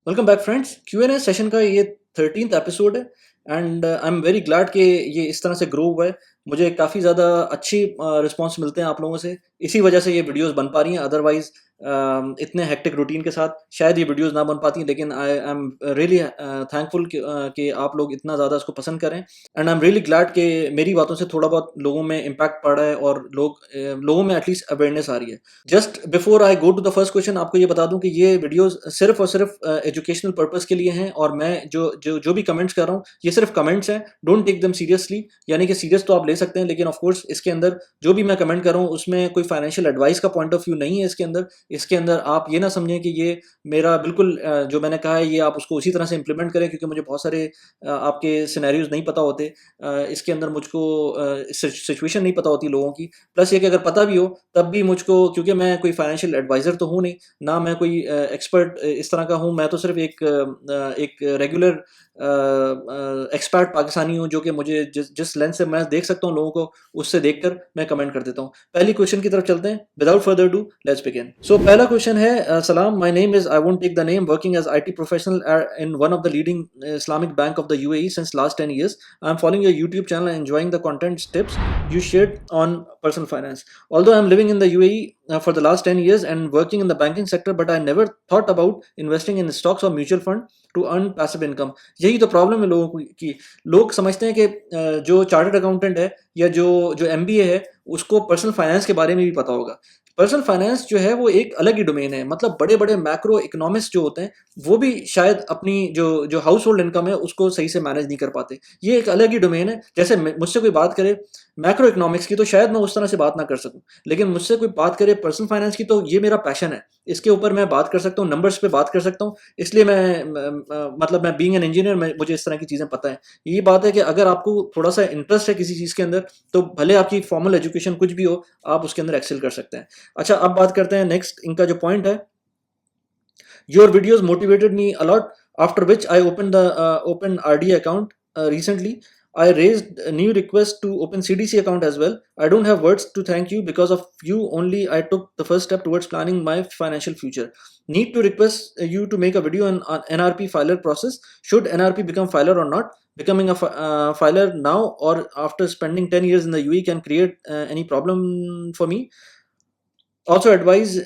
Welcome back friends. Q&A session का ये 13th episode है and I am very glad कि ये इस तरह से ग्रो हुआ है। मुझे काफ़ी ज़्यादा अच्छी रिस्पांस मिलते हैं आप लोगों से, इसी वजह से ये वीडियोस बन पा रही हैं। अदरवाइज इतने हेक्टिक रूटीन के साथ शायद ये वीडियोस ना बन पाती, लेकिन आई एम रियली थैंकफुल कि आप लोग इतना ज़्यादा इसको पसंद करें and I am really glad कि मेरी बातों से थोड़ा बहुत लोगों में इम्पैक्ट पड़ रहा है और लोगों में एटलीस्ट अवेयरनेस आ रही है। Just before I go to the first question, आपको ये बता दूं कि ये वीडियोस सिर्फ और सिर्फ एजुकेशनल पर्पस के लिए हैं और मैं जो भी कमेंट्स कर रहा हूँ ये सिर्फ कमेंट्स हैं। डोंट टेक देम सीरियसली, यानी कि सीरियस तो आप ले सकते हैं, लेकिन ऑफ कोर्स इसके अंदर जो भी मैं कमेंट कर रहा हूँ उसमें कोई फाइनेंशियल एडवाइस का पॉइंट ऑफ व्यू नहीं है। इसके अंदर आप ये ना समझें कि ये मेरा बिल्कुल जो मैंने कहा है ये आप उसको उसी तरह से इंप्लीमेंट करें, क्योंकि मुझे बहुत सारे आपके सिनेरियोज नहीं पता होते। इसके अंदर मुझको सिचुएशन नहीं पता होती लोगों की। प्लस ये कि अगर पता भी हो तब भी मुझको, क्योंकि मैं कोई फाइनेंशियल एडवाइज़र तो हूँ नहीं, ना मैं कोई एक्सपर्ट इस तरह का हूँ। मैं तो सिर्फ एक रेगुलर एक्सपर्ट पाकिस्तानी हूँ, जो कि मुझे जिस लेंस से मैं देख सकता हूँ लोगों को, उससे देखकर मैं कमेंट कर देता हूँ। पहली क्वेश्चन की तरफ चलते हैं। Without further do let's begin. So पहला क्वेश्चन है, सलाम, my name is, I won't take the name, working as IT professional in one of the leading Islamic bank of the UAE since last 10 years. I'm following your YouTube channel and enjoying the content tips you shared on personal finance. Although I'm living in the UAE for the last 10 years and working in the banking sector, but I never thought about investing in stocks or mutual fund to earn passive income. यही तो problem है लोगों की। लोग समझते हैं कि जो चार्टर्ड अकाउंटेंट है या जो जो MBA है उसको पर्सनल फाइनेंस के बारे में भी पता होगा। पर्सनल फाइनेंस जो है वो एक अलग ही डोमेन है। मतलब बड़े बड़े मैक्रो इकोनॉमिस्ट जो होते हैं वो भी शायद अपनी जो जो हाउस होल्ड इनकम है उसको सही से मैनेज नहीं कर पाते। ये एक अलग ही डोमेन है। जैसे मुझसे कोई बात करे मैक्रो इकोनॉमिक्स की तो शायद मैं उस तरह से बात ना कर सकूं, लेकिन मुझसे कोई बात करे पर्सनल फाइनेंस की तो ये मेरा पैशन है। इसके ऊपर मैं बात कर सकता हूँ, नंबर्स पे बात कर सकता हूँ। इसलिए मतलब मैं बीइंग एन इंजीनियर, मुझे इस तरह की चीज़ें पता है। यही बात है कि अगर आपको थोड़ा सा इंटरेस्ट है किसी चीज़ के अंदर, तो भले आपकी फॉर्मल एजुकेशन कुछ भी हो, आप उसके अंदर एक्सेल कर सकते हैं। अच्छा, अब बात करते हैं नेक्स्ट। इनका जो पॉइंट है, your videos motivated me a lot after which I open RD account recently. I raised a new request to open CDC account as well. I don't have words to thank you. Because of you only I took the first step towards planning my financial future. Need to request you to make a video on NRP filer process. Should NRP become filer or not? Becoming a filer now or after spending 10 years in the UAE can create any problem for me. Also advise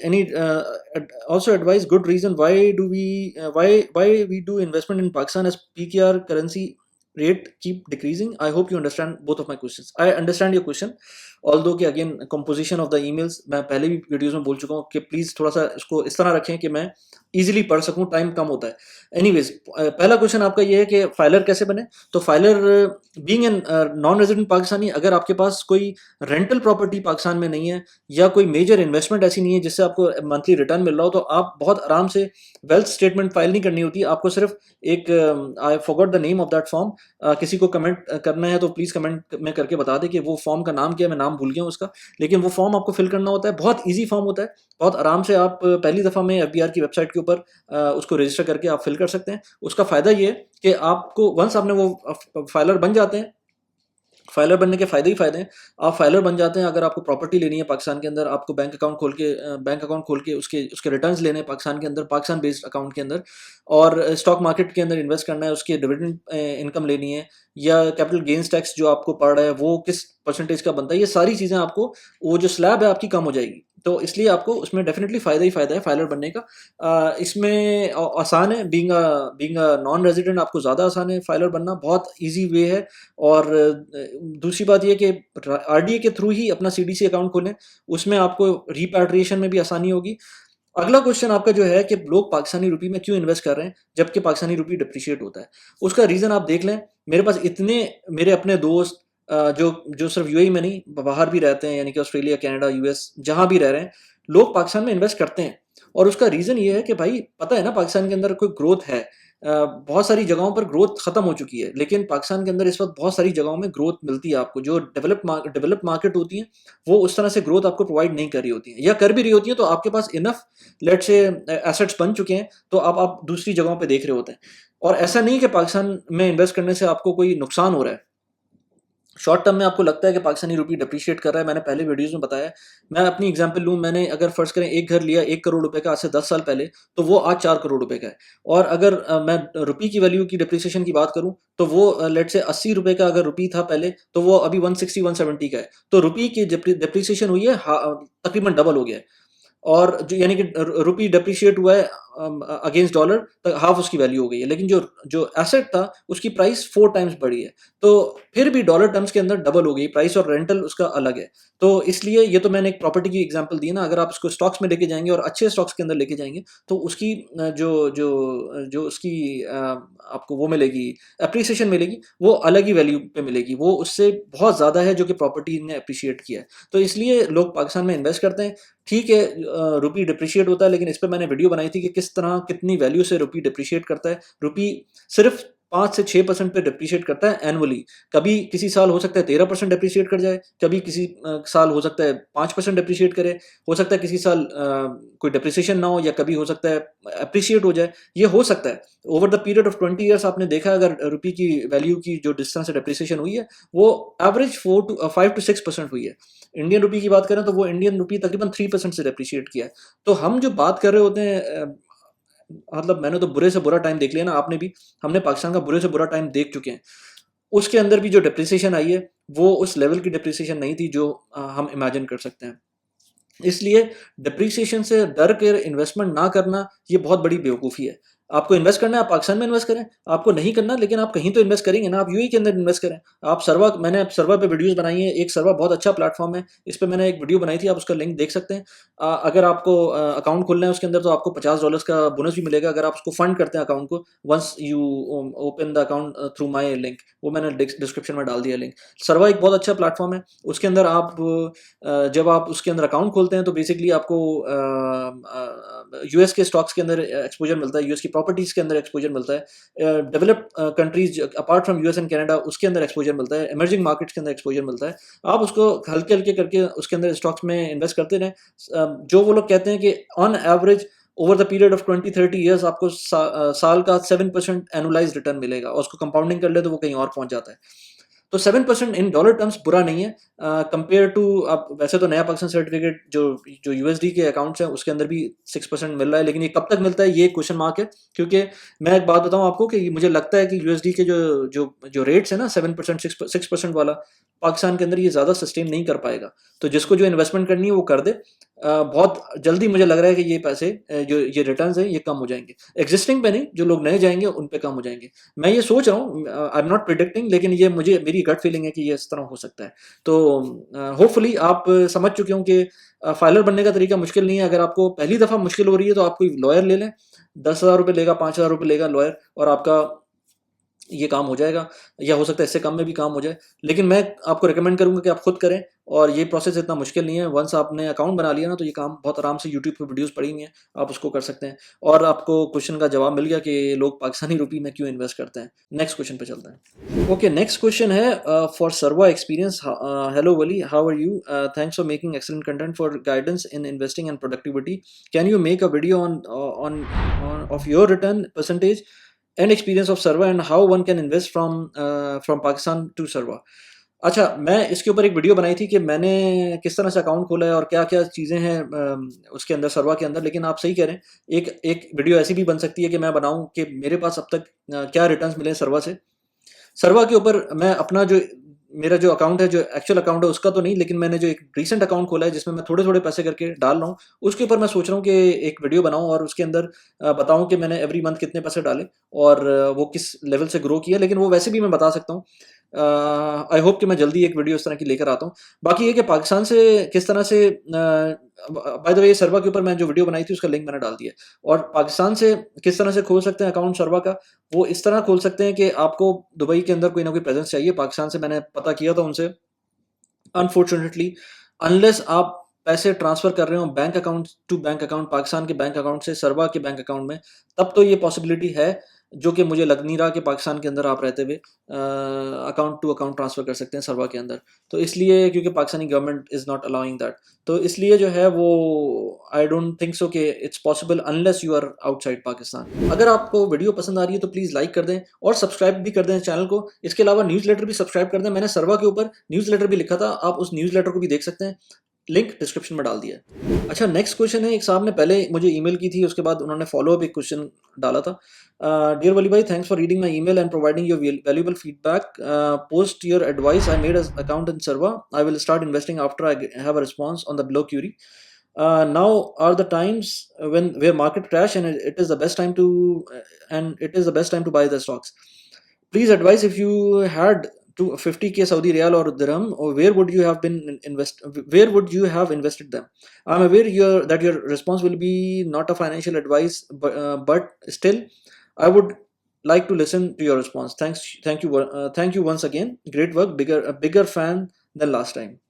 good reason why do we why we do investment in Pakistan as PKR currency rate keep decreasing. I hope you understand both of my questions. I understand your question, although कि again composition of the emails मैं पहले भी videos में बोल चुका हूँ कि please थोड़ा सा इसको इस तरह रखें कि मैं इजीली पढ़ सकूँ, टाइम कम होता है। एनीवेज, पहला क्वेश्चन आपका ये है कि फाइलर कैसे बने। तो filer being an non resident Pakistani, अगर आपके पास कोई रेंटल प्रॉपर्टी पाकिस्तान में नहीं है या कोई मेजर इन्वेस्टमेंट ऐसी नहीं है जिससे आपको मंथली रिटर्न मिल रहा हो, तो आप बहुत आराम से वेल्थ स्टेटमेंट फाइल नहीं करनी होती। आपको सिर्फ एक, I forgot the name of that form, किसी को कमेंट करना है तो प्लीज़ कमेंट में करके बता दे कि वो फॉर्म का नाम क्या है। मैं नाम भूल गया हूँ उसका, लेकिन वो फॉर्म आपको फिल करना होता है। बहुत ईजी फॉर्म होता है, बहुत आराम से आप पहली दफ़ा में FBR की वेबसाइट के ऊपर उसको रजिस्टर करके आप फिल कर सकते हैं। उसका फ़ायदा ये है कि आपको वंस आपने वो फाइलर बन जाते हैं, फाइलर बनने के फ़ायदे ही फ़ायदे हैं। आप फाइलर बन जाते हैं अगर आपको प्रॉपर्टी लेनी है पाकिस्तान के अंदर, आपको बैंक अकाउंट खोल के उसके उसके रिटर्न्स लेने हैं पाकिस्तान के अंदर, पाकिस्तान बेस्ड अकाउंट के अंदर, और स्टॉक मार्केट के अंदर इन्वेस्ट करना है, उसकी डिविडेंड इनकम लेनी है, या कैपिटल गेन्स टैक्स जो आपको पड़ रहा है वो किस परसेंटेज का बनता है। ये सारी चीज़ें आपको, वो जो स्लैब है आपकी कम हो जाएगी। तो इसलिए आपको उसमें डेफिनेटली फ़ायदा ही फ़ायदा है फाइलर बनने का। इसमें आसान है, बीइंग अ नॉन रेजिडेंट आपको ज़्यादा आसान है फाइलर बनना, बहुत ईजी वे है। और दूसरी बात ये कि RDA के थ्रू ही अपना CDC अकाउंट खोलें, उसमें आपको रिपैट्रिएशन में भी आसानी होगी। अगला क्वेश्चन आपका जो है कि लोग पाकिस्तानी रुपये में क्यों इन्वेस्ट कर रहे हैं जबकि पाकिस्तानी रुपये डिप्रिशिएट होता है। उसका रीज़न आप देख लें। मेरे पास इतने मेरे अपने दोस्त जो सिर्फ UAE में नहीं बाहर भी रहते हैं, यानी कि ऑस्ट्रेलिया, कनाडा, US, जहाँ भी रह रहे हैं, लोग पाकिस्तान में इन्वेस्ट करते हैं। और उसका रीज़न ये है कि भाई पता है ना, पाकिस्तान के अंदर कोई ग्रोथ है। बहुत सारी जगहों पर ग्रोथ खत्म हो चुकी है, लेकिन पाकिस्तान के अंदर इस वक्त बहुत सारी जगहों में ग्रोथ मिलती है आपको। जो डेवलप मार्केट होती हैं वो उस तरह से ग्रोथ आपको प्रोवाइड नहीं कर रही होती हैं, या कर भी रही होती हैं तो आपके पास इनफ लेट से एसेट्स बन चुके हैं, तो आप दूसरी जगहों पे देख रहे होते हैं। और ऐसा नहीं कि पाकिस्तान में इन्वेस्ट करने से आपको कोई नुकसान हो रहा है। शॉर्ट टर्म में आपको लगता है कि पाकिस्तानी रुपी डिप्रिशिएट कर रहा है, मैंने पहले वीडियोज़ में बताया है। मैं अपनी एग्ज़ाम्पल लूँ, मैंने अगर फ़र्ज़ करें एक घर लिया 1 करोड़ रुपए का आज से 10 साल पहले, तो वो आज 4 करोड़ रुपए का है। और अगर मैं रुपी की वैल्यू की डिप्रिसिएशन की बात करूँ, तो वो लेट्स से ₹80 का अगर रुपी था पहले, तो वो अभी 160-170 का है। तो रुपी की डिप्रिसिएशन हुई है, तकरीबन डबल हो गया है। और जो यानी कि रुपी डेप्रिशिएट हुआ है अगेंस्ट डॉलर, तो हाफ उसकी वैल्यू हो गई है, लेकिन जो जो एसेट था उसकी प्राइस 4 टाइम्स बढ़ी है। तो फिर भी डॉलर टर्म्स के अंदर डबल हो गई प्राइस, और रेंटल उसका अलग है। तो इसलिए ये तो मैंने एक प्रॉपर्टी की एग्जांपल दी ना, अगर आप इसको स्टॉक्स में लेके जाएंगे और अच्छे स्टॉक्स के अंदर लेके जाएंगे, तो उसकी जो जो जो उसकी आपको वो मिलेगी, अप्रिसिएशन मिलेगी, वो अलग ही वैल्यू पे मिलेगी, वो उससे बहुत ज़्यादा है जो कि प्रॉपर्टी ने अप्रिशिएट किया है। तो इसलिए लोग पाकिस्तान में इन्वेस्ट करते हैं। ठीक है, रुपी डिप्रिशिएट होता है, लेकिन इस पे मैंने वीडियो बनाई थी कि किस तरह कितनी वैल्यू से रुपी डिप्रिशिएट करता है। रुपी सिर्फ 5 से 6% पे डिप्रिशिएट करता है एनुअली। कभी किसी साल हो सकता है 13% डिप्रिशिएट कर जाए, कभी किसी साल हो सकता है 5% डिप्रिशिएट करे, हो सकता है किसी साल कोई डिप्रिसिएशन ना हो, या कभी हो सकता है एप्रिशिएट हो जाए, ये हो सकता है। Over the period of 20 years आपने देखा, अगर रुपी की वैल्यू की जो जिस तरह से डिप्रिसिएशन हुई है, वो एवरेज 5 to 6% हुई है। इंडियन रुपी की बात करें तो वो इंडियन रुपी तकरीबन 3% से डेप्रिशिएट किया है। तो हम जो बात कर रहे होते हैं मतलब मैंने तो बुरे से बुरा टाइम देख लिया ना, आपने भी, हमने पाकिस्तान का बुरे से बुरा टाइम देख चुके हैं। उसके अंदर भी जो डेप्रिसिएशन आई है, वो उस लेवल की डेप्रिसिएशन नहीं थी जो हम इमेजिन कर सकते हैं। इसलिए डिप्रिसिएशन से डर कर इन्वेस्टमेंट ना करना, ये बहुत बड़ी बेवकूफ़ी है। आपको इन्वेस्ट करना है, आप पाकिस्तान में इन्वेस्ट करें, आपको नहीं करना, लेकिन आप कहीं तो इन्वेस्ट करेंगे ना, आप यूएई के अंदर इन्वेस्ट करें। आप सर्वा मैंने अब सर्वा पे वीडियोज़ बनाई हैं, एक सर्वा बहुत अच्छा प्लेटफ़ॉर्म है, इस पे मैंने एक वीडियो बनाई थी, आप उसका लिंक देख सकते हैं। अगर आपको अकाउंट खोलना है उसके अंदर, तो आपको $50 का बोनस भी मिलेगा अगर आप उसको फंड करते हैं अकाउंट को, once you open the account through my link, वो मैंने डिस्क्रिप्शन में डाल दिया लिंक। सर्वा एक बहुत अच्छा प्लेटफ़ॉर्म है, उसके अंदर आप जब आप उसके अंदर अकाउंट खोलते हैं, तो बेसिकली आपको यूएस के स्टॉक्स के अंदर एक्सपोजर मिलता है, यूएस की प्रॉपर्टीज के अंदर एक्सपोजर मिलता है, developed countries apart from US and Canada उसके अंदर एक्सपोजर मिलता है, इमर्जिंग मार्केट्स के अंदर एक्सपोजर मिलता है। आप उसको हल्के हल्के करके उसके अंदर स्टॉक्स में इन्वेस्ट करते रहें। जो वो लोग कहते हैं कि on average over the period of 20-30 years आपको साल का 7% एनुलाइज रिटर्न मिलेगा, और उसको कंपाउंडिंग कर ले तो वो कहीं और पहुंच जाता है। तो 7% इन डॉलर टर्म्स बुरा नहीं है, कंपेयर टू, आप वैसे तो नया पाकिस्तान सर्टिफिकेट जो जो यूएसडी के अकाउंट्स हैं उसके अंदर भी 6% मिल रहा है, लेकिन ये कब तक मिलता है ये क्वेश्चन मार्क है। क्योंकि मैं एक बात बताऊं आपको कि मुझे लगता है कि यूएसडी के जो जो जो रेट्स है ना, 7% 6% वाला, पाकिस्तान के अंदर ये ज़्यादा सस्टेन नहीं कर पाएगा। तो जिसको जो इन्वेस्टमेंट करनी है वो कर दे। बहुत जल्दी मुझे लग रहा है कि ये पैसे जो ये रिटर्न्स हैं ये कम हो जाएंगे, एग्जिस्टिंग पे नहीं, जो लोग नए जाएंगे उन पे कम हो जाएंगे। मैं ये सोच रहा हूँ, आई एम नॉट प्रिडिक्टिंग, लेकिन ये मुझे मेरी गट फीलिंग है कि ये इस तरह हो सकता है। तो होपफुली आप समझ चुके हो कि फाइलर बनने का तरीका मुश्किल नहीं है। अगर आपको पहली दफ़ा मुश्किल हो रही है तो आप कोई लॉयर ले लें, 10,000 रुपये लेगा, 5,000 रुपये लेगा लॉयर, और आपका ये काम हो जाएगा, या हो सकता है इससे कम में भी काम हो जाए। लेकिन मैं आपको रिकमेंड करूँगा कि आप खुद करें, और ये प्रोसेस इतना मुश्किल नहीं है। वंस आपने अकाउंट बना लिया ना, तो ये काम बहुत आराम से, यूट्यूब पे वीडियोज़ पड़ी हुई हैं, आप उसको कर सकते हैं। और आपको क्वेश्चन का जवाब मिल गया कि लोग पाकिस्तानी रुपये में क्यों इन्वेस्ट करते हैं। नेक्स्ट क्वेश्चन पे चलते हैं। ओके, नेक्स्ट क्वेश्चन है फॉर सर्वा experience. Hello Wali, how are you? Thanks for making excellent content for guidance in investing and productivity. Can you make a video on of your return percentage and experience of Sarva and how one can invest from Pakistan to Sarva। अच्छा, मैं इसके ऊपर एक video बनाई थी कि मैंने किस तरह से अकाउंट खोला है और क्या-क्या चीज़ें हैं उसके अंदर, सर्वा के अंदर। लेकिन आप सही कह रहे हैं, एक एक वीडियो ऐसी भी बन सकती है कि मैं बनाऊँ कि मेरे पास अब तक क्या रिटर्न्स मिले हैं सर्वा से। सर्वा के ऊपर मैं अपना जो मेरा जो अकाउंट है, जो एक्चुअल अकाउंट है उसका तो नहीं, लेकिन मैंने जो एक रीसेंट अकाउंट खोला है जिसमें मैं थोड़े-थोड़े पैसे करके डाल रहा हूँ, उसके ऊपर मैं सोच रहा हूँ कि एक वीडियो बनाऊँ और उसके अंदर बताऊँ कि मैंने एवरी मंथ कितने पैसे डाले और वो किस लेवल से ग्रो किया। लेकिन वो वैसे भी मैं बता सकता हूँ। आई होप कि मैं जल्दी एक वीडियो इस तरह की लेकर आता हूँ। बाकी ये कि पाकिस्तान से किस तरह से बाय द वे, सर्वा के ऊपर मैं जो वीडियो बनाई थी उसका लिंक मैंने डाल दिया। और पाकिस्तान से किस तरह से खोल सकते हैं अकाउंट सर्वा का, वो इस तरह खोल सकते हैं कि आपको दुबई के अंदर कोई ना कोई प्रेजेंस चाहिए। पाकिस्तान से मैंने पता किया था उनसे, अनफॉर्चुनेटली अनलेस आप पैसे ट्रांसफर कर रहे हो bank account to bank account, Pakistan के बैंक अकाउंट से सर्वा के बैंक अकाउंट में, तब तो ये पॉसिबिलिटी है। जो कि मुझे लग नहीं रहा कि पाकिस्तान के अंदर आप रहते हुए अकाउंट टू अकाउंट ट्रांसफ़र कर सकते हैं सर्वा के अंदर। तो इसलिए क्योंकि Pakistani government is not allowing that, तो इसलिए जो है वो आई डोंट थिंक सो कि it's possible unless you are outside Pakistan. अगर आपको वीडियो पसंद आ रही है तो प्लीज़ लाइक कर दें और सब्सक्राइब भी कर दें चैनल को। इसके अलावा न्यूज़लेटर भी सब्सक्राइब कर दें। मैंने सर्वा के ऊपर न्यूज़लेटर भी लिखा था, आप उस न्यूज़लेटर को भी देख सकते हैं, लिंक डिस्क्रिप्शन में डाल दिया है। अच्छा, नेक्स्ट क्वेश्चन है, एक साहब ने पहले मुझे ईमेल की थी, उसके बाद उन्होंने फॉलो अप एक क्वेश्चन डाला था। डियर वली भाई, thanks for reading my email and providing your valuable feedback. Post your advice, I made an account in Sarwa, I will start investing after I have a response on the below query. Now are the times when where market crash and it is the best time to buy the stocks. Please advise, if you had to 50k Saudi Riyal or dirham, or where would you have invested them? I'm aware that your response will be not a financial advice, but still I would like to listen to your response. Thank you once again. Great work. A bigger fan than last time.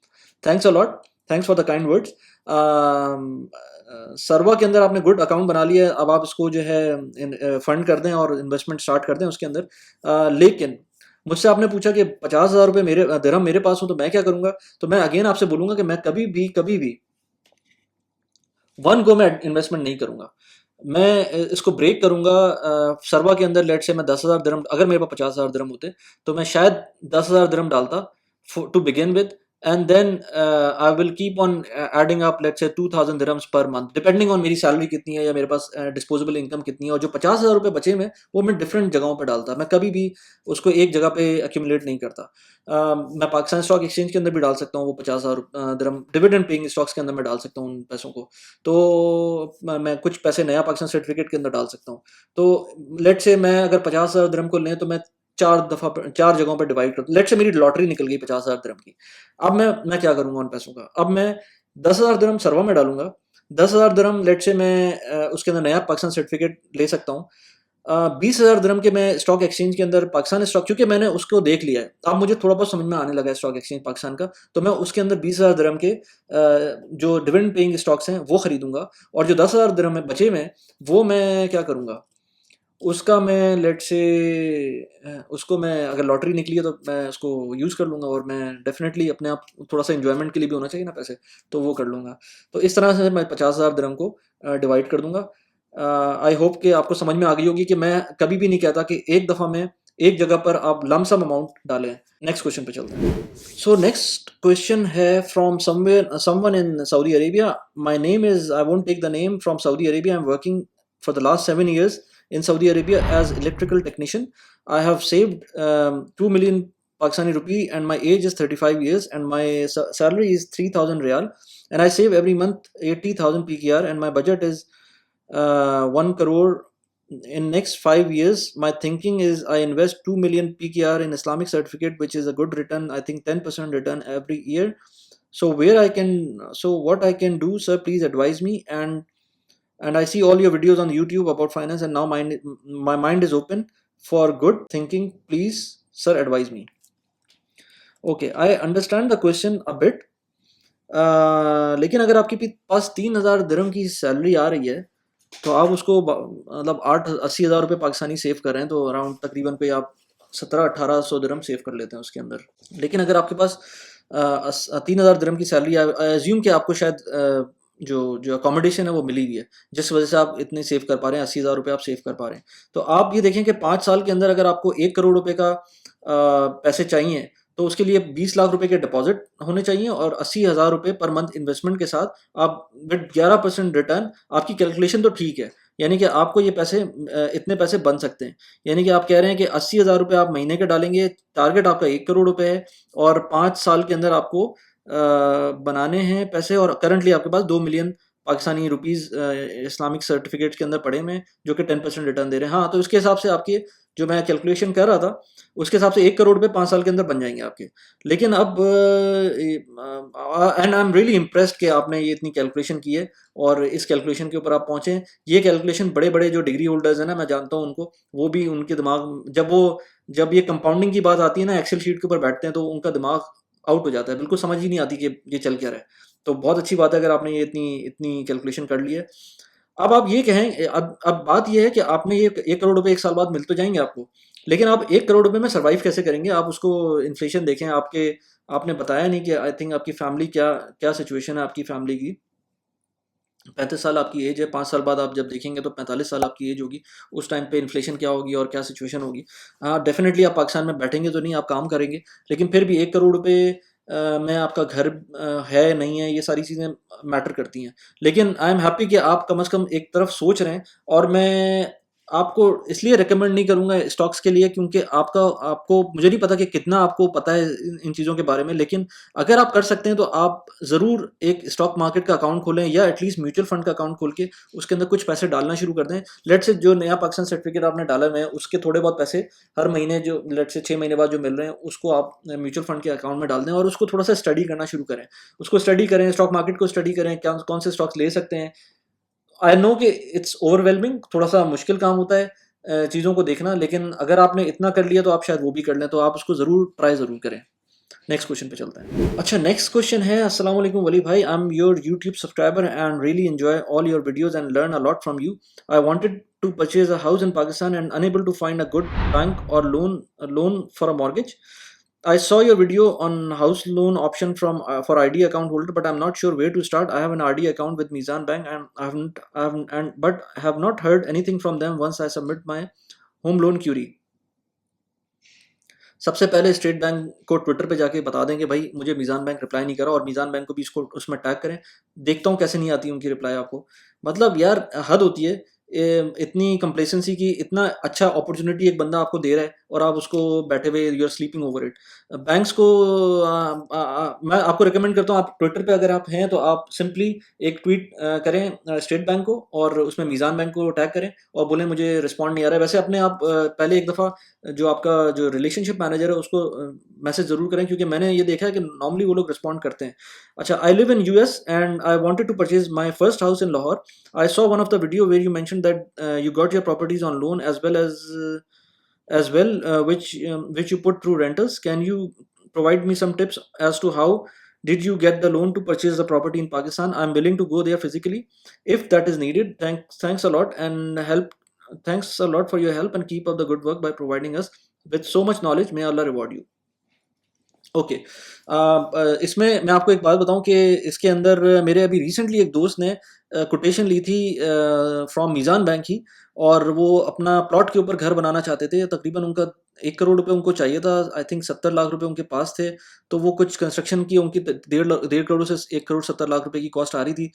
Thanks a lot, thanks for the kind words. सर्वा के अंदर आपने good account बना लिया है, अब आप इसको जो है फंड कर दें और इन्वेस्टमेंट स्टार्ट कर दें उसके अंदर। लेकिन मुझसे आपने पूछा कि 50,000 रुपये मेरे दिरहम मेरे पास हो तो मैं क्या करूंगा, तो मैं अगेन आपसे बोलूंगा कि मैं कभी भी वन गो में इन्वेस्टमेंट नहीं करूंगा। मैं इसको ब्रेक करूंगा। सर्वा के अंदर लेट से मैं 10,000 दिरहम, अगर मेरे पास 50,000 दिरहम होते तो मैं शायद 10,000 दिरहम डालता to begin with, and then I will keep on adding up, let's say 2,000 dirhams per month, depending on मेरी सैलरी कितनी है या मेरे पास डिस्पोजेबल इनकम कितनी है। और जो 50,000 रुपये बचे में वो मैं डिफरेंट जगहों पे डालता, मैं कभी भी उसको एक जगह पे एक्यूमुलेट नहीं करता। मैं पाकिस्तान स्टॉक एक्सचेंज के अंदर भी डाल सकता हूँ वो 50,000 दिरहम, डिविडेंड पेइंग स्टॉक्स के अंदर मैं डाल सकता हूँ उन पैसों को। तो मैं कुछ पैसे नया पाकिस्तान सर्टिफिकेट के अंदर डाल सकता हूँ। तो लेट से मैं अगर 50,000 दिरहम को लें तो मैं चार जगहों पर डिवाइड कर, लेट से मेरी लॉटरी निकल गई 50,000 दिरहम की। अब मैं क्या करूंगा उन पैसों का, अब मैं 10,000 दिरहम सर्वा में डालूंगा। 10,000 दिरहम लेट से मैं उसके अंदर नया पाकिस्तान सर्टिफिकेट ले सकता हूँ। 20,000 दिरहम के मैं स्टॉक एक्सचेंज के अंदर पाकिस्तान स्टॉक, क्योंकि मैंने उसको देख लिया है, अब मुझे थोड़ा बहुत समझ में आने लगा है स्टॉक एक्सचेंज पाकिस्तान का, तो मैं उसके अंदर 20,000 दिरहम के जो डिविडेंड पेइंग स्टॉक्स हैं वो खरीदूंगा। और जो 10,000 दिरहम में बचे में वो मैं क्या करूंगा, उसका मैं लेट से उसको मैं, अगर लॉटरी निकली है तो मैं उसको यूज़ कर लूँगा। और मैं डेफिनेटली अपने आप थोड़ा सा एंजॉयमेंट के लिए भी होना चाहिए ना पैसे, तो वो कर लूँगा। तो इस तरह से मैं 50,000 दिरहम को डिवाइड कर दूंगा। आई होप कि आपको समझ में आ गई होगी कि मैं कभी भी नहीं कहता कि एक दफ़ा में एक जगह पर आप लमसम अमाउंट डालें। नेक्स्ट क्वेश्चन पे चलते हैं। सो नेक्स्ट क्वेश्चन है from someone in Saudi Arabia. My name is, I won't take the name, from Saudi Arabia. I am working for the last 7 years in Saudi Arabia as electrical technician. I have saved 2 million Pakistani rupee and my age is 35 years and my salary is 3,000 Riyal and I save every month 80,000 PKR and my budget is 1 crore. In next 5 years, my thinking is I invest 2 million PKR in Islamic certificate, which is a good return. I think 10% return every year. So what I can do, sir, please advise me. And I see all your videos on YouTube about finance and now my mind is open for good thinking. Please, sir, advise me. Okay, I understand the question a bit. लेकिन अगर आपके पास 3,000 दिरहम की salary आ रही है तो आप उसको मतलब 80,000 रुपये पाकिस्तानी सेव कर रहे हैं, तो अराउंड तकरीबन कोई आप 1700-1800 दिरहम सेव कर लेते हैं उसके अंदर। लेकिन अगर आपके पास 3,000 दिरहम की सैलरी, आई एज्यूम कि आपको शायद जो अकोमोडेशन है वो मिली हुई है, जिस वजह से आप इतने सेव कर पा रहे हैं, 80,000 रुपये आप सेव कर पा रहे हैं। तो आप ये देखें कि 5 साल के अंदर अगर आपको 1 करोड़ रुपए का पैसे चाहिए तो उसके लिए 20 लाख रुपए के डिपॉजिट होने चाहिए और 80,000 रुपये पर मंथ इन्वेस्टमेंट के साथ आप विद 11% रिटर्न। आपकी कैलकुलेशन तो ठीक है, यानी कि आपको ये पैसे इतने पैसे बन सकते हैं। यानी कि आप कह रहे हैं कि 80,000 रुपये आप महीने के डालेंगे, टारगेट आपका 1 करोड़ रुपये है और 5 साल के अंदर आपको बनाने हैं पैसे। और करंटली आपके पास 2 million Pakistani rupees Islamic certificates के अंदर पड़े हुए हैं जो कि 10% रिटर्न दे रहे हैं। हाँ, तो इसके हिसाब से आपके, जो मैं कैलकुलेशन कर रहा था उसके हिसाब से 1 करोड़ रुपये 5 साल के अंदर बन जाएंगे आपके। लेकिन अब and I am really impressed कि आपने ये इतनी कैलकुलेशन की है और इस कैलकुलेशन के ऊपर आप पहुँचे। ये कैलकुलेशन बड़े बड़े जो डिग्री होल्डर्स हैं ना, मैं जानता हूँ उनको, वो भी उनके दिमाग जब ये कंपाउंडिंग की बात आती है ना, एक्सेल शीट के ऊपर बैठते हैं तो उनका दिमाग आउट हो जाता है, बिल्कुल समझ ही नहीं आती कि ये चल क्या रहा है। तो बहुत अच्छी बात है अगर आपने ये इतनी कैलकुलेशन कर ली है। अब आप ये कहें, अब बात ये है कि आपने ये 1 करोड़ रुपए 1 साल बाद मिल तो जाएँगे आपको, लेकिन आप 1 करोड़ रुपए में सर्वाइव कैसे करेंगे? आप उसको इन्फ्लेशन देखें, आपने बताया नहीं कि आई थिंक आपकी फैमिली क्या क्या सिचुएशन है आपकी फैमिली की। 35 साल आपकी एज है, 5 साल बाद आप जब देखेंगे तो 45 साल आपकी एज होगी, उस टाइम पे इन्फ्लेशन क्या होगी और क्या सिचुएशन होगी। हाँ, डेफ़िनेटली आप पाकिस्तान में बैठेंगे तो नहीं, आप काम करेंगे, लेकिन फिर भी 1 करोड़ रुपए में आपका घर है, नहीं है, ये सारी चीज़ें मैटर करती हैं। लेकिन आई एम हैप्पी कि आप कम से कम एक तरफ सोच रहे हैं, और मैं आपको इसलिए रिकमेंड नहीं करूँगा स्टॉक्स के लिए, क्योंकि आपको मुझे नहीं पता कि कितना आपको पता है इन इन चीज़ों के बारे में, लेकिन अगर आप कर सकते हैं तो आप ज़रूर एक स्टॉक मार्केट का अकाउंट खोलें, या एटलीस्ट म्यूचुअल फंड का अकाउंट खोल के उसके अंदर कुछ पैसे डालना शुरू कर दें। लेट्स से जो नया पाकिस्तान सर्टिफिकेट आपने डाला हुआ है, उसके थोड़े बहुत पैसे हर महीने, जो लेट्स से 6 महीने बाद जो मिल रहे हैं, उसको आप म्यूचुअल फंड के अकाउंट में डाल दें और उसको थोड़ा सा स्टडी करना शुरू करें। उसको स्टडी करें, स्टॉक मार्केट को स्टडी करें, क्या कौन से स्टॉक्स ले सकते हैं। आई नो कि इट्स ओवरवेलमिंग, थोड़ा-सा मुश्किल काम होता है चीज़ों को देखना, लेकिन अगर आपने इतना कर लिया तो आप शायद वो भी कर लें, तो आप उसको ज़रूर ट्राई ज़रूर करें। नेक्स्ट क्वेश्चन पे चलते हैं। अच्छा, नेक्स्ट क्वेश्चन है, अस्सलाम वालेकुम वली भाई, I am your YouTube subscriber and really enjoy all your videos and learn a lot from you. I wanted to purchase a house in Pakistan and unable to find a good bank or loan for a mortgage. I saw your video on house loan option from for ID account holder, but I'm not sure where to start. I have an RD account with Mizan Bank, and I haven't and but have not heard anything from them once I submit my home loan query. सबसे पहले state bank को Twitter पे जाके बता दें कि भाई मुझे मीज़ान बैंक रिप्लाई नहीं करा, और मीज़ान बैंक को भी इसको उसमें टैग करें। देखता हूँ कैसे नहीं आती उनकी रिप्लाई आपको। मतलब यार हद होती है। इतनी कंप्लेसेंसी की, इतना अच्छा अपॉर्चुनिटी एक बंदा आपको दे रहा है और आप उसको बैठे हुए you are sleeping over it. Banks को मैं आपको रिकमेंड करता हूँ, आप ट्विटर पे अगर आप हैं तो आप सिंपली एक ट्वीट करें स्टेट बैंक को, और उसमें मीज़ान बैंक को टैग करें और बोलें मुझे रिस्पॉन्ड नहीं आ रहा है। वैसे अपने आप पहले एक दफ़ा जो आपका जो रिलेशनशिप मैनेजर है उसको मैसेज ज़रूर करें, क्योंकि मैंने ये देखा है कि नॉर्मली वो लोग रिस्पॉन्ड करते हैं। अच्छा, I live in US and I wanted to purchase my first house in Lahore. I saw one of the video where you mentioned that you got your properties on loan as well, which you put through rentals. Can you provide me some tips as to how did you get the loan to purchase the property in Pakistan? I'm willing to go there physically if that is needed. Thanks a lot and help. Thanks a lot for your help and keep up the good work by providing us with so much knowledge. May Allah reward you. Okay, इसमें मैं आपको एक बात बताऊं कि इसके अंदर मेरे अभी रिसेंटली एक दोस्त ने कोटेशन ली थी फ्रॉम मीज़ान बैंक ही, और वो अपना प्लॉट के ऊपर घर बनाना चाहते थे। तकरीबन उनका 1 करोड़ रुपए उनको चाहिए था, आई थिंक 70 लाख रुपए उनके पास थे। तो वो कुछ कंस्ट्रक्शन की उनकी 1.5 करोड़ से 1 करोड़ 70 लाख रुपए की कॉस्ट आ रही थी।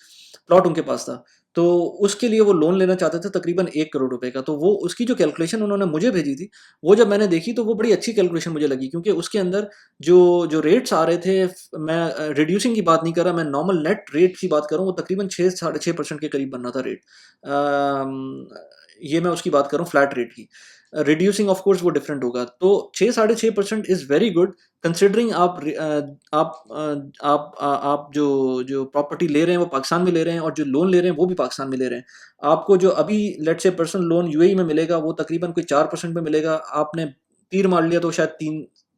प्लॉट उनके पास था, तो उसके लिए वो लोन लेना चाहते थे तकरीबन 1 करोड़ रुपए का। तो वो उसकी जो कैलकुलेशन उन्होंने मुझे भेजी थी, वो जब मैंने देखी तो वो बड़ी अच्छी कैलकुलेशन मुझे लगी, क्योंकि उसके अंदर जो जो रेट्स आ रहे थे, मैं रिड्यूसिंग की बात नहीं कर रहा, मैं नॉर्मल नेट रेट की बात कर रहा हूँ, वो तकरीबन 6 साढ़े 6% के करीब बन रहा था रेट। ये मैं उसकी बात कर रहा हूँ फ्लैट रेट की। रिड्यूसिंग ऑफ कोर्स वो डिफरेंट होगा, तो 6 साढ़े 6% इज़ वेरी गुड, कंसिडरिंग आप जो प्रॉपर्टी ले रहे हैं वो पाकिस्तान में ले रहे हैं, और जो लोन ले रहे हैं वो भी पाकिस्तान में ले रहे हैं। आपको जो अभी let's say personal loan UAE में मिलेगा वो तकरीबन कोई 4% पे मिलेगा। आपने तीर मार लिया तो शायद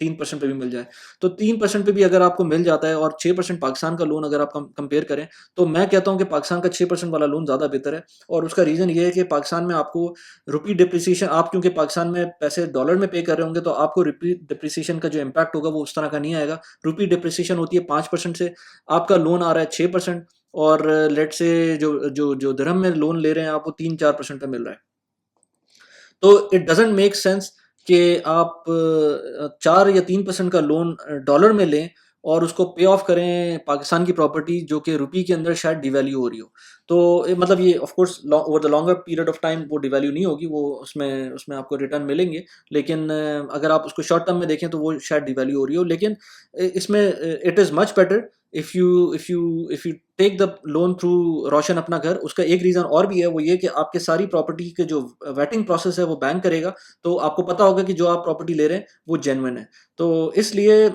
3% पे भी मिल जाए। तो 3% पे भी अगर आपको मिल जाता है, और 6% पाकिस्तान का लोन अगर आप कंपेयर करें, तो मैं कहता हूँ कि पाकिस्तान का 6% वाला लोन ज़्यादा बेहतर है। और उसका रीज़न ये है कि पाकिस्तान में आपको रुपी डिप्रिसिएशन, आप क्योंकि पाकिस्तान में पैसे डॉलर में पे कर रहे होंगे, तो आपको रुपी डिप्रिसिएशन का जो इम्पैक्ट होगा वो उस तरह का नहीं आएगा। रुपी डिप्रिसिएशन होती है 5% से, आपका लोन आ रहा है 6%, और लेट्स से जो दिरहम में लोन ले रहे हैं आप, वो 3-4% पे मिल रहा है। तो इट डजंट मेक सेंस कि आप 4 या 3% का लोन डॉलर में लें और उसको पे ऑफ करें पाकिस्तान की प्रॉपर्टी जो कि रुपी के अंदर शायद डिवैल्यू हो रही हो। तो मतलब ये of course over the longer period of time वो डिवैल्यू नहीं होगी, वो उसमें उसमें आपको रिटर्न मिलेंगे, लेकिन अगर आप उसको शॉर्ट टर्म में देखें तो वो शायद डिवैल्यू हो रही हो। लेकिन इसमें it is much better if you take the loan through Roshan Apna Ghar. उसका एक रीज़न और भी है, वो ये कि आपके सारी प्रॉपर्टी के जो वेटिंग प्रोसेस है वो बैंक करेगा, तो आपको पता होगा कि जो आप प्रॉपर्टी ले रहे हैं वो जेन्युइन है। तो इसलिए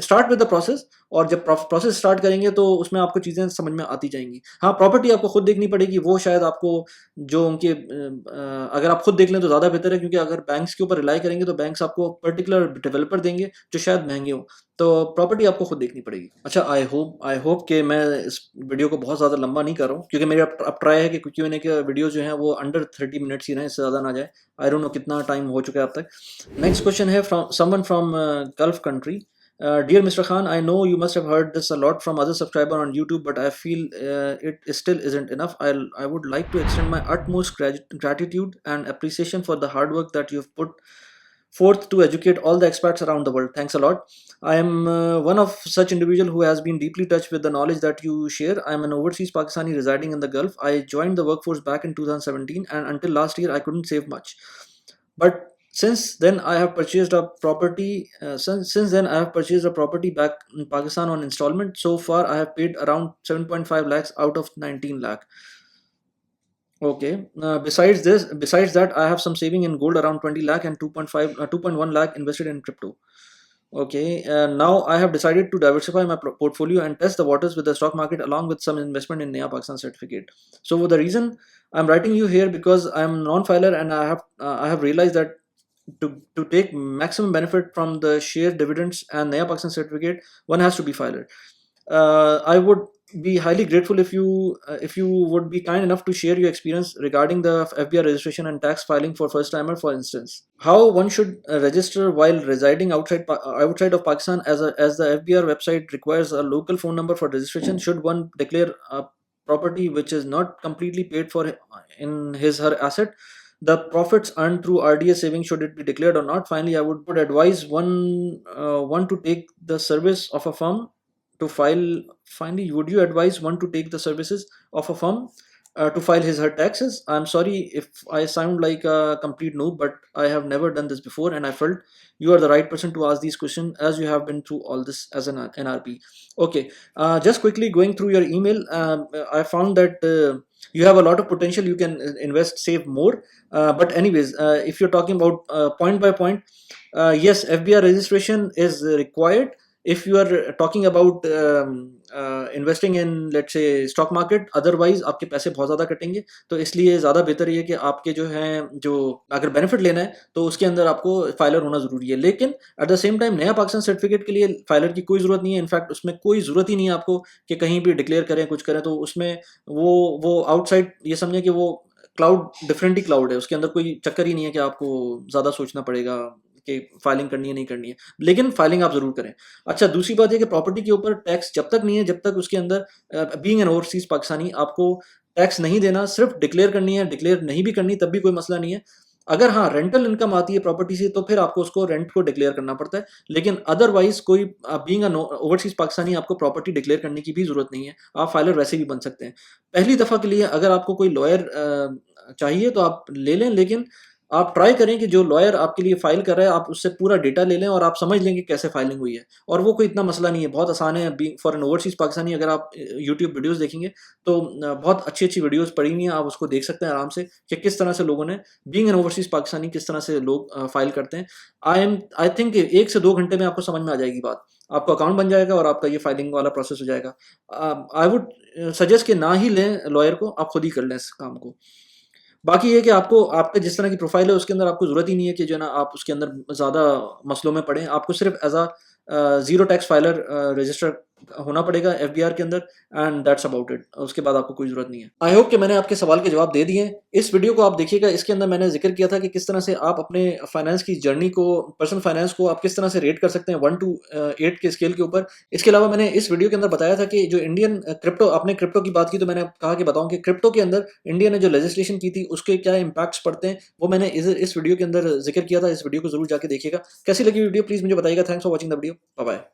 स्टार्ट विद द प्रोसेस, और जब प्रोसेस स्टार्ट करेंगे तो उसमें आपको चीज़ें समझ में आती जाएंगी। हाँ, प्रॉपर्टी आपको खुद देखनी पड़ेगी, वो शायद आपको जो उनके अगर आप खुद देख लें तो ज़्यादा बेहतर है, क्योंकि अगर बैंक्स के ऊपर रिलाई करेंगे तो बैंक्स आपको पर्टिकुलर डेवलपर देंगे जो शायद महंगे हों, तो प्रॉपर्टी आपको खुद देखनी पड़ेगी। अच्छा, आई होप कि मैं इस वीडियो को बहुत ज़्यादा लंबा नहीं कर रहा हूँ, क्योंकि मेरी अब ट्राई है कि Q&A के वीडियो जो हैं वो अंडर 30 मिनट्स ही रहें, इससे ज़्यादा ना जाए। आई डोंट नो कितना टाइम हो चुका है अब तक। नेक्स्ट क्वेश्चन है from someone from gulf country. Dear Mr. Khan, I know you must have heard this a lot from other subscribers on YouTube, but I feel it still isn't enough. I would like to extend my utmost gratitude and appreciation for the hard work that you've put forth to educate all the expats around the world. Thanks a lot. I am one of such individual who has been deeply touched with the knowledge that you share. I am an overseas Pakistani residing in the Gulf. I joined the workforce back in 2017, and until last year I couldn't save much. But since then I have purchased a property since then I have purchased a property back in Pakistan on installment. So far I have paid around 7.5 lakhs out of 19 lakh. Okay. Besides that, I have some saving in gold around 20 lakh and 2.1 lakh invested in crypto. Okay. Now I have decided to diversify my portfolio and test the waters with the stock market, along with some investment in Naya Pakistan certificate. So the reason I'm writing you here, because I'm non-filer, and I have realized that to take maximum benefit from the share dividends and Naya Pakistan certificate, one has to be filer. I would be highly grateful if you would be kind enough to share your experience regarding the FBR registration and tax filing for first timer. For instance, how one should register while residing outside of Pakistan, as the FBR website requires a local phone number for registration. Should one declare a property which is not completely paid for in her asset? The profits earned through RDA savings, should it be declared or not? Finally, I would advise one to take the service of a firm to file. Finally, would you advise one to take the services of a firm to file his her taxes? I'm sorry if I sound like a complete noob, but I have never done this before, and I felt you are the right person to ask these questions, as you have been through all this as an NRP. Okay, just quickly going through your email, I found that you have a lot of potential. You can invest, save more. But anyways, if you're talking about point by point, yes, FBR registration is required. If you are talking about investing in, let's say, stock market, otherwise आपके पैसे बहुत ज़्यादा कटेंगे, तो इसलिए ज़्यादा बेहतर ये है कि आपके जो हैं, जो अगर बेनिफिट लेना है तो उसके अंदर आपको फाइलर होना ज़रूरी है। लेकिन एट द सेम टाइम नया पाकिस्तान सर्टिफिकेट के लिए फाइलर की कोई ज़रूरत नहीं है। इनफैक्ट उसमें कोई ज़रूरत ही नहीं है आपको कि कहीं भी डिक्लेयर करें, कुछ करें, तो उसमें वो आउटसाइड, ये समझें कि वो क्लाउड डिफरेंट ही क्लाउड है, उसके अंदर कोई चक्कर ही नहीं है कि आपको ज़्यादा सोचना पड़ेगा कि फाइलिंग करनी है नहीं करनी है, लेकिन फाइलिंग आप ज़रूर करें। अच्छा, दूसरी बात ये कि प्रॉपर्टी के ऊपर टैक्स जब तक नहीं है, जब तक उसके अंदर बीइंग एन ओवरसीज पाकिस्तानी आपको टैक्स नहीं देना, सिर्फ डिक्लेयर करनी है। डिक्लेयर नहीं भी करनी तब भी कोई मसला नहीं है। अगर हाँ रेंटल इनकम आती है प्रॉपर्टी से, तो फिर आपको उसको रेंट को डिक्लेयर करना पड़ता है, लेकिन अदरवाइज कोई बीइंग एन ओवरसीज पाकिस्तानी आपको प्रॉपर्टी डिक्लेयर करने की भी ज़रूरत नहीं है। आप फाइलर वैसे भी बन सकते हैं। पहली दफ़ा के लिए अगर आपको कोई लॉयर चाहिए तो आप ले लें, लेकिन आप ट्राई करें कि जो लॉयर आपके लिए फाइल कर रहा है, आप उससे पूरा डेटा ले लें और आप समझ लें कि कैसे फाइलिंग हुई है। और वो कोई इतना मसला नहीं है, बहुत आसान है। Being for an overseas Pakistani, अगर आप यूट्यूब वीडियोस देखेंगे तो बहुत अच्छी वीडियोस पड़ी हुई हैं, आप उसको देख सकते हैं आराम से कि किस तरह से लोगों ने बीइंग एन ओवरसीज पाकिस्तानी किस तरह से लोग फाइल करते हैं। आई थिंक 1 से 2 घंटे में आपको समझ में आ जाएगी बात। आपका अकाउंट बन जाएगा और आपका ये फाइलिंग वाला प्रोसेस हो जाएगा। आई वुड सजेस्ट कि ना ही लें लॉयर को, आप खुद ही कर लें इस काम को। बाकी ये कि आपको आपके जिस तरह की प्रोफाइल है उसके अंदर आपको ज़रूरत ही नहीं है कि जो है ना आप उसके अंदर ज़्यादा मसलों में पड़ें। आपको सिर्फ as zero tax filer register होना पड़ेगा एफबीआर के अंदर, एंड दैट्स अबाउट इट। उसके बाद आपको कोई ज़रूरत नहीं है। आई होप कि मैंने आपके सवाल के जवाब दे दिए हैं। इस वीडियो को आप देखिएगा, इसके अंदर मैंने जिक्र किया था कि किस तरह से आप अपने फाइनेंस की जर्नी को, पर्सनल फाइनेंस को आप किस तरह से रेट कर सकते हैं 1 to 8 के स्केल के ऊपर। इसके अलावा मैंने इस वीडियो के अंदर बताया था कि जो इंडियन क्रिप्टो, आपने क्रिप्टो की बात की तो मैंने कहा कि बताऊं कि क्रिप्टो के अंदर इंडिया ने जो लेजिस्लेशन की थी उसके क्या इम्पैक्ट्स पड़ते हैं, वो मैंने इस वीडियो के अंदर जिक्र किया था। इस वीडियो को जरूर जाके देखिएगा। कैसी लगी वीडियो प्लीज़ मुझे बताइएगा। Thanks for watching the video. Bye bye.